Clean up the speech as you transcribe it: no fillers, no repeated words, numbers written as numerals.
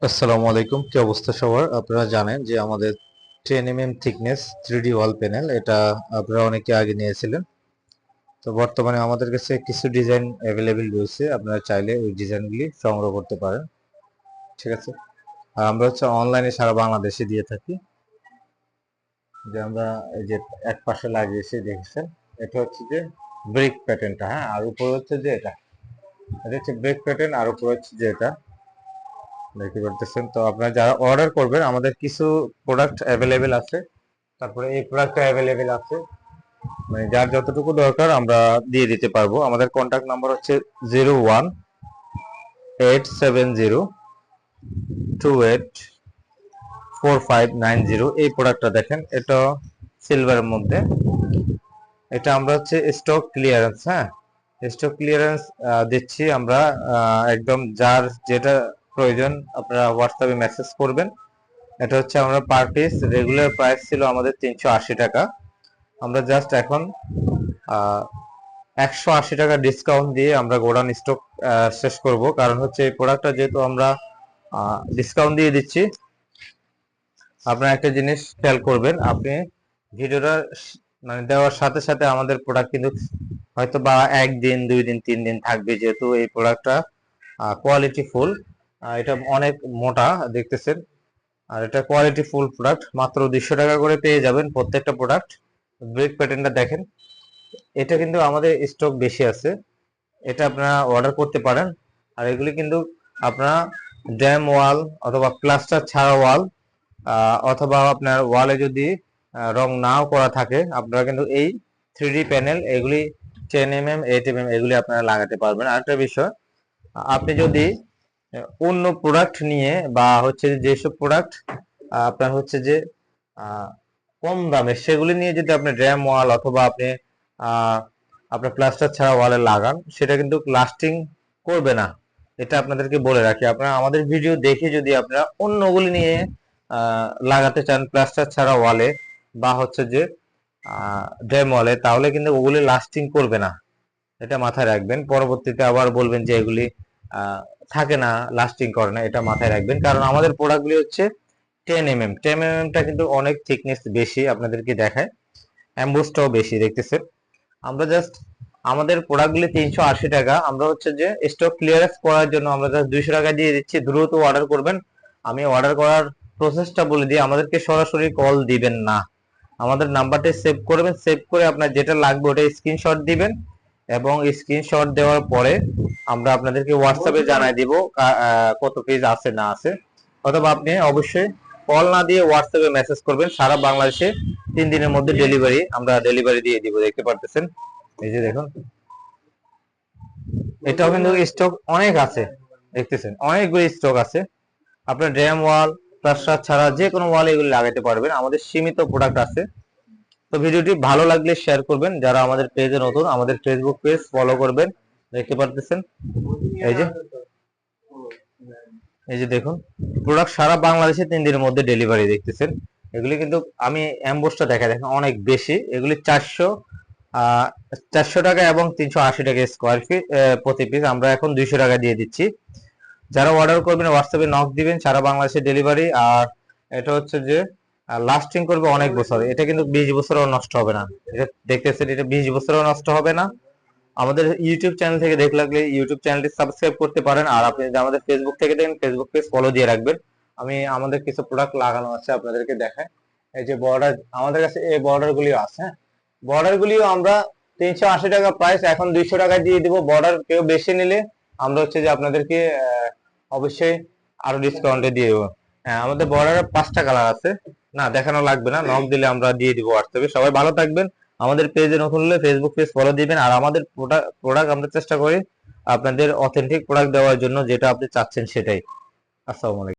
আসসালামু আলাইকুম, কি অবস্থা সবার? আপনারা জানেন যে আমাদের 10 mm থিকনেস 3D ওয়াল প্যানেল, এটা আপনারা অনেকে আগে নিয়েছিলেন। তো বর্তমানে আমাদের কাছে কিছু ডিজাইন অ্যাভেলেবেল রয়েছে, আপনারা চাইলে ওই ডিজাইনগুলি সংগ্রহ করতে পারেন। ঠিক আছে, আর আমরা হচ্ছে অনলাইনে সারা বাংলাদেশে দিয়ে থাকি। যে আমরা এই যে এক পাশে লাগিয়েছি দেখেছেন, এটা হচ্ছে যে ব্রেক প্যাটার্নটা, হ্যাঁ, আর উপরে হচ্ছে যে এটা হচ্ছে ব্রেক প্যাটার্ন, আর উপরে হচ্ছে যে এটা দেখতে পারতেছেন। তো আপনারা যারা অর্ডার করবেন, আমাদের কিছু প্রোডাক্ট অ্যাভেলেবেল আছে, তারপরে এই প্রোডাক্ট অ্যাভেলেবেল আছে, মানে যার যতটুকু দরকার আমরা দিয়ে দিতে পারবো। আমাদের কন্ট্যাক্ট নাম্বার হচ্ছে 0187028459 এই প্রোডাক্টটা দেখেন, এটা সিলভারের মধ্যে। এটা আমরা হচ্ছে স্টক ক্লিয়ারেন্স, হ্যাঁ, স্টক ক্লিয়ারেন্স দিচ্ছি আমরা। একদম যার যেটা প্রয়োজন আপনারা হোয়াটসঅ্যাপে মেসেজ করবেন। এটা হচ্ছে আমরা পার পিস রেগুলার প্রাইস ছিল আমাদের 380 টাকা, আমরা জাস্ট এখন 180 টাকা ডিসকাউন্ট দিয়ে আমরা গোডাউন স্টক শেষ করব। কারণ হচ্ছে এই প্রোডাক্টটা যেহেতু আমরা ডিসকাউন্ট দিয়ে দিচ্ছি, আপনারা একটা জিনিস খেয়াল করবেন, আপনি ভিডিওটা মানে দেওয়ার সাথে সাথে আমাদের প্রোডাক্ট কিন্তু হয়তো বা একদিন, 2 দিন, 3 দিন থাকবে, যেহেতু এই প্রোডাক্টটা কোয়ালিটি ফুল। এটা অনেক মোটা দেখতেছেন, আর এটা কোয়ালিটি ফুল প্রোডাক্ট। মাত্র 200 টাকা করে পেয়ে যাবেন প্রত্যেকটা প্রোডাক্ট। ব্রেক প্যাটার্নটা দেখেন, এটা কিন্তু আমাদের স্টক বেশি আছে, এটা আপনারা অর্ডার করতে পারেন। আর এগুলি কিন্তু আপনারা ড্যাম ওয়াল অথবা প্লাস্টার ছাড়া ওয়াল, অথবা আপনার ওয়ালে যদি রং নাও করা থাকে, আপনারা কিন্তু এই 3D প্যানেল এগুলি 10 mm 8 mm এগুলি আপনারা লাগাতে পারবেন। আরেকটা বিষয়, আপনি যদি অন্য প্রোডাক্ট নিয়ে বা হচ্ছে যেসব প্রোডাক্ট আপনার হচ্ছে যে কম দামে, সেগুলি নিয়ে যদি আপনি ড্যাম ওয়াল অথবা আপনি আপনার প্লাস্টার ছাড়া ওয়ালে লাগান, সেটা কিন্তু লাস্টিং করবে না। এটা আপনাদেরকে বলে রাখি, আপনারা আমাদের ভিডিও দেখে যদি আপনারা অন্যগুলি নিয়ে লাগাতে চান প্লাস্টার ছাড়া ওয়ালে বা হচ্ছে যে ড্যাম ওয়ালে, তাহলে কিন্তু ওগুলি লাস্টিং করবে না। এটা মাথায় রাখবেন, পরবর্তীতে আবার বলবেন যে এগুলি থাকে না, লাস্টিং করে না। এটা মাথায় রাখবেন, কারণ আমাদের প্রোডাক্টগুলি হচ্ছে 10 mm। 10 mm টা কিন্তু অনেক থিকনেস বেশি, আপনাদেরকে দেখায়, অ্যাম্বুসটাও বেশি দেখতেছেন। আমরা জাস্ট আমাদের প্রোডাক্টগুলি 380 টাকা, আমরা হচ্ছে যে স্টক ক্লিয়ারেন্স করার জন্য আমরা জাস্ট 200 টাকা দিয়ে দিচ্ছি। দ্রুত অর্ডার করবেন। আমি অর্ডার করার প্রসেসটা বলে দিই, আমাদেরকে সরাসরি কল দিবেন না, আমাদের নাম্বারটা সেভ করবেন, সেভ করে আপনার যেটা লাগবে ওটা স্ক্রিনশট দিবেন, এবং স্ক্রিনশট দেওয়ার পরে আমরা আপনাদেরকে হোয়াটসঅ্যাপে জানাই দিব কত পিস আছে না আছে। অথবা আপনি অবশ্যই কল না দিয়ে হোয়াটসঅ্যাপে মেসেজ করবেন। সারা বাংলাদেশে 3 দিনের মধ্যে আমরা ডেলিভারি দিয়ে দিব। দেখতে পারতেছেন, এই যে দেখুন, এটাও কিন্তু স্টক অনেক আছে, দেখতেছেন অনেকগুলো স্টক আছে। আপনার ড্যাম ওয়াল প্লাস্টার ছাড়া যে কোনো ওয়াল এগুলো লাগাতে পারবেন, আমাদের সীমিত প্রোডাক্ট আছে। তো ভিডিওটি ভালো লাগলে শেয়ার করবেন, যারা আমাদের পেজে নতুন আমাদের ফেসবুক পেজ ফলো করবেন। দেখতে পারতেছেন, এই যে এই যে দেখুন, প্রোডাক্ট সারা বাংলাদেশে 3 দিনের মধ্যে ডেলিভারি দেখতেছেন। এগুলি কিন্তু আমি অ্যাম্বুসটা দেখা দেখেন অনেক বেশি, এগুলি 400 টাকা এবং 380 টাকা স্কোয়ার ফিট প্রতি পিস, আমরা এখন 200 টাকা দিয়ে দিচ্ছি। যারা অর্ডার করবেন হোয়াটসঅ্যাপে নক দিবেন, সারা বাংলাদেশে ডেলিভারি। আর এটা হচ্ছে যে লাস্টিং করবে অনেক বছর, এটা কিন্তু 20 বছরও নষ্ট হবে না। এটা দেখতেছেন, এটা 20 বছরও নষ্ট হবে না। আমাদের ইউটিউব চ্যানেল থেকে দেখে লাগলে ইউটিউব চ্যানেলটি সাবস্ক্রাইব করতে পারেন, আর আপনি যদি আমাদের ফেসবুক থেকে দেখেন ফেসবুক পেজ ফলো দিয়ে রাখবেন। আমি আমাদের কিছু প্রোডাক্ট লাগানো আছে আপনাদেরকে দেখাই। এই যে বর্ডার, আমাদের কাছে এই বর্ডার গুলিও আছে, হ্যাঁ, বর্ডার গুলিও আমরা 380 টাকা প্রাইস, এখন 200 টাকা দিয়ে দিব। বর্ডার কেউ বেশি নিলে আমরা হচ্ছে যে আপনাদেরকে অবশ্যই আরো ডিসকাউন্টে দিয়ে দেবো। হ্যাঁ, আমাদের বর্ডারে 5টা কালার আছে, না দেখানো লাগবে না, নক দিলে আমরা দিয়ে দিব হোয়াটসঅ্যাপে। সবাই ভালো থাকবেন, আমাদের পেজে নতুন হলে ফেসবুক পেজ ফলো দিবেন। আর আমাদের প্রোডাক্ট আমরা চেষ্টা করি আপনাদের অথেন্টিক প্রোডাক্ট দেওয়ার জন্য, যেটা আপনি চাচ্ছেন সেটাই। আসসালামু আলাইকুম।